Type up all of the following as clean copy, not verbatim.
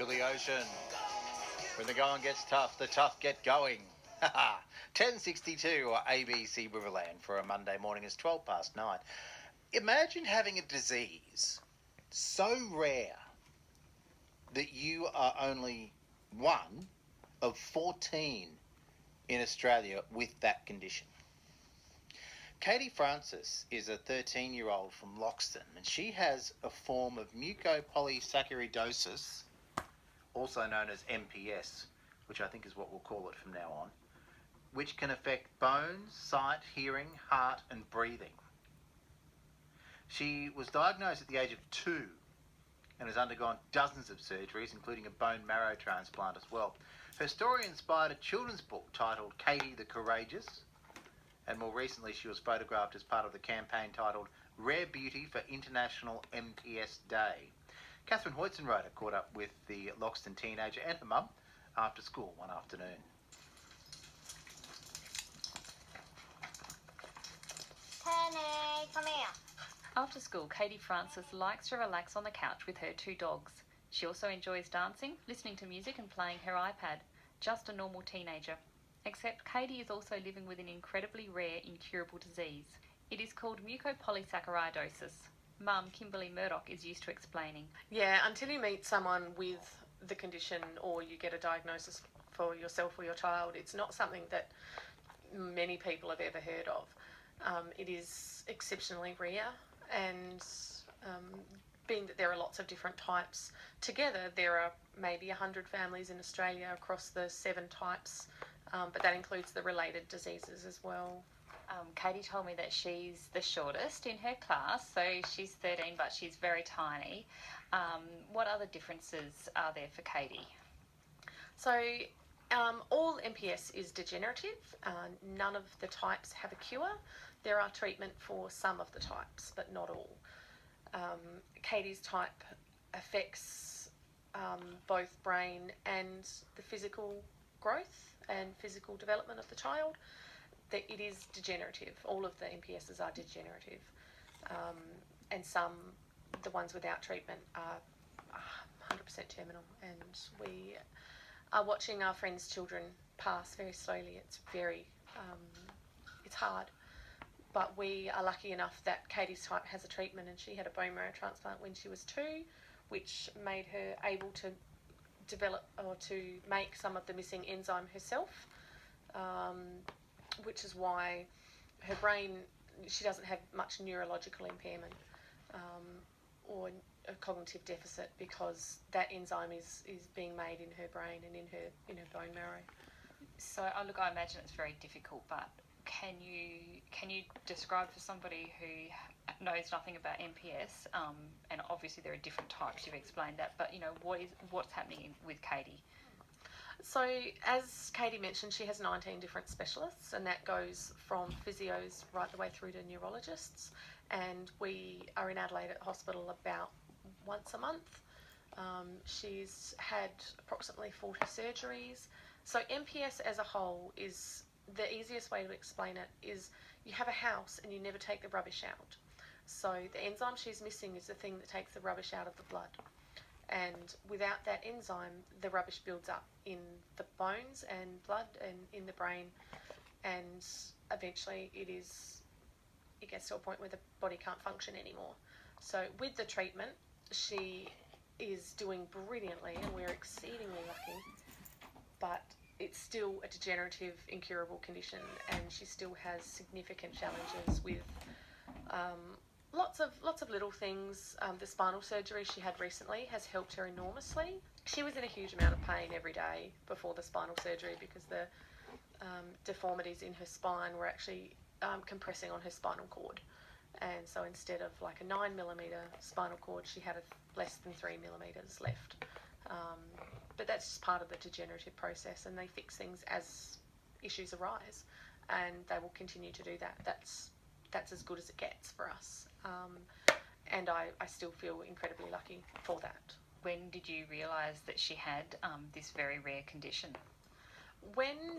the ocean. When the going gets tough, the tough get going. 10:62 or ABC Riverland for a Monday morning is 9:12. Imagine having a disease so rare that you are only one of 14 in Australia with that condition. Kaitie Francis is a 13-year-old from Loxton, and she has a form of mucopolysaccharidosis, also known as MPS, which I think is what we'll call it from now on, which can affect bones, sight, hearing, heart, and breathing. She was diagnosed at the age of 2 and has undergone dozens of surgeries, including a bone marrow transplant as well. Her story inspired a children's book titled Kaitie the Courageous, and more recently she was photographed as part of the campaign titled Rare Beauty for International MPS Day. Huzenroeder caught up with the Loxton teenager and her mum after school one afternoon. Penny, come here. After school, Kaitie Francis likes to relax on the couch with her 2 dogs. She also enjoys dancing, listening to music and playing her iPad. Just a normal teenager. Except Kaitie is also living with an incredibly rare, incurable disease. It is called mucopolysaccharidosis. Mum, Kimberly Murdoch, is used to explaining. Yeah, until you meet someone with the condition or you get a diagnosis for yourself or your child, it's not something that many people have ever heard of. It is exceptionally rare, and being that there are lots of different types, together there are maybe 100 families in Australia across the 7 types, but that includes the related diseases as well. Kaitie told me that she's the shortest in her class, so she's 13 but she's very tiny. What other differences are there for Kaitie? So all MPS is degenerative. None of the types have a cure. There are treatment for some of the types, but not all. Kaitie's type affects both brain and the physical growth and physical development of the child. It is degenerative. All of the MPSs are degenerative, and some, the ones without treatment, are 100% terminal. And we are watching our friends' children pass very slowly. It's it's hard. But we are lucky enough that Kaitie's type has a treatment, and she had a bone marrow transplant when she was 2, which made her able to develop or to make some of the missing enzyme herself, which is why her brain, she doesn't have much neurological impairment or a cognitive deficit, because that enzyme is being made in her brain and in her bone marrow. So, look, I imagine it's very difficult, but can you describe for somebody who knows nothing about MPS, and obviously there are different types, you've explained that, but what's happening with Kaitie? So, as Kaitie mentioned, she has 19 different specialists, and that goes from physios right the way through to neurologists, and we are in Adelaide at hospital about once a month. She's had approximately 40 surgeries. So MPS as a whole is, the easiest way to explain it is, you have a house and you never take the rubbish out. So the enzyme she's missing is the thing that takes the rubbish out of the blood. And without that enzyme, the rubbish builds up in the bones and blood and in the brain, and eventually it gets to a point where the body can't function anymore. So with the treatment, she is doing brilliantly, and we're exceedingly lucky, but it's still a degenerative, incurable condition, and she still has significant challenges with lots of little things. The spinal surgery she had recently has helped her enormously. She was in a huge amount of pain every day before the spinal surgery, because the deformities in her spine were actually compressing on her spinal cord. And so instead of like a 9mm spinal cord, she had less than 3mm left. But that's just part of the degenerative process, and they fix things as issues arise, and they will continue to do that. That's as good as it gets for us. And I still feel incredibly lucky for that. When did you realise that she had this very rare condition?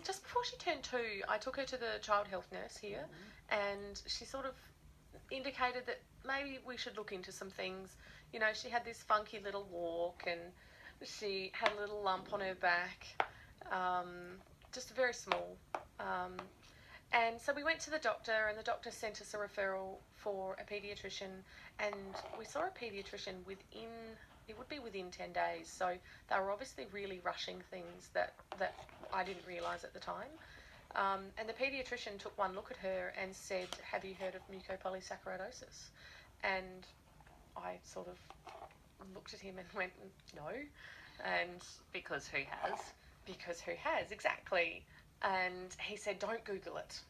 Just before she turned 2, I took her to the child health nurse here, and she sort of indicated that maybe we should look into some things. You know, she had this funky little walk, and She had a little lump on her back, just very small. And so we went to the doctor, and the doctor sent us a referral for a paediatrician, and we saw a paediatrician within 10 days. So they were obviously really rushing things that I didn't realise at the time. And the paediatrician took one look at her and said, "Have you heard of mucopolysaccharidosis?" And I sort of looked at him and went, "No." And Because who has? because who has, exactly. And he said, "Don't Google it."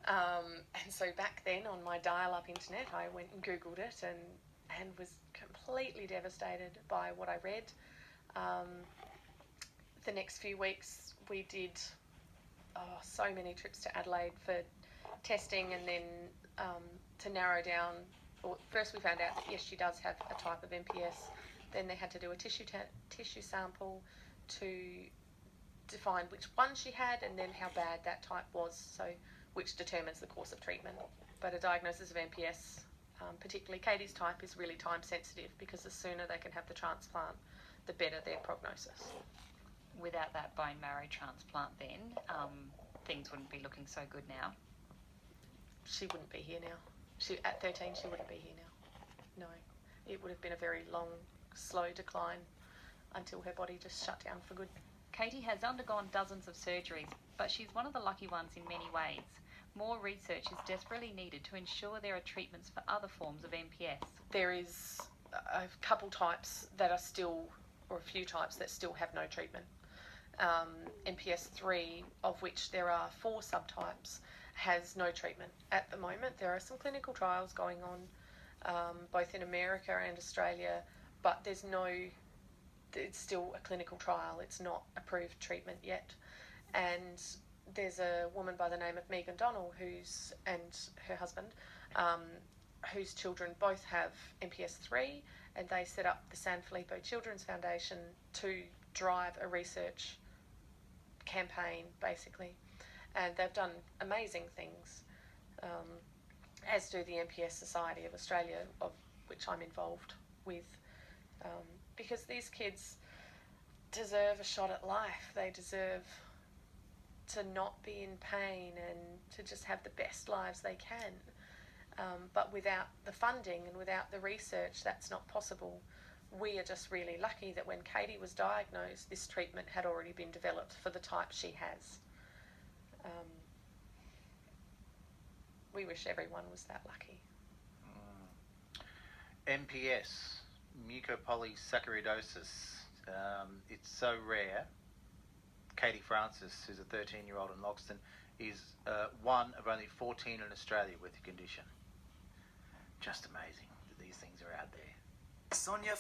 And so back then on my dial-up internet, I went and Googled it and was completely devastated by what I read. The next few weeks we did so many trips to Adelaide for testing, and then to narrow down. Well, first we found out that yes, she does have a type of MPS. Then they had to do a tissue sample to define which one she had, and then how bad that type was, so which determines the course of treatment. But a diagnosis of MPS, particularly Kaitie's type, is really time sensitive, because the sooner they can have the transplant, the better their prognosis. Without that bone marrow transplant then, things wouldn't be looking so good now. She wouldn't be here now. At 13, she wouldn't be here now. No. It would have been a very long, slow decline until her body just shut down for good. Kaitie has undergone dozens of surgeries, but she's one of the lucky ones in many ways. More research is desperately needed to ensure there are treatments for other forms of MPS. There is a couple types that are still, or a few types that still have no treatment. MPS 3, of which there are 4 subtypes, has no treatment at the moment. There are some clinical trials going on, both in America and Australia, but it's still a clinical trial. It's not approved treatment yet. And there's a woman by the name of Megan Donnell and her husband, whose children both have MPS 3, and they set up the San Filippo Children's Foundation to drive a research campaign, basically. And they've done amazing things, as do the MPS Society of Australia, of which I'm involved with, because these kids deserve a shot at life. They deserve to not be in pain and to just have the best lives they can. But without the funding and without the research, that's not possible. We are just really lucky that when Kaitie was diagnosed, this treatment had already been developed for the type she has. We wish everyone was that lucky. MPS, mucopolysaccharidosis. It's so rare. Kaitie Francis, who's a 13-year-old in Loxton, is one of only 14 in Australia with the condition. Just amazing that these things are out there. Sonia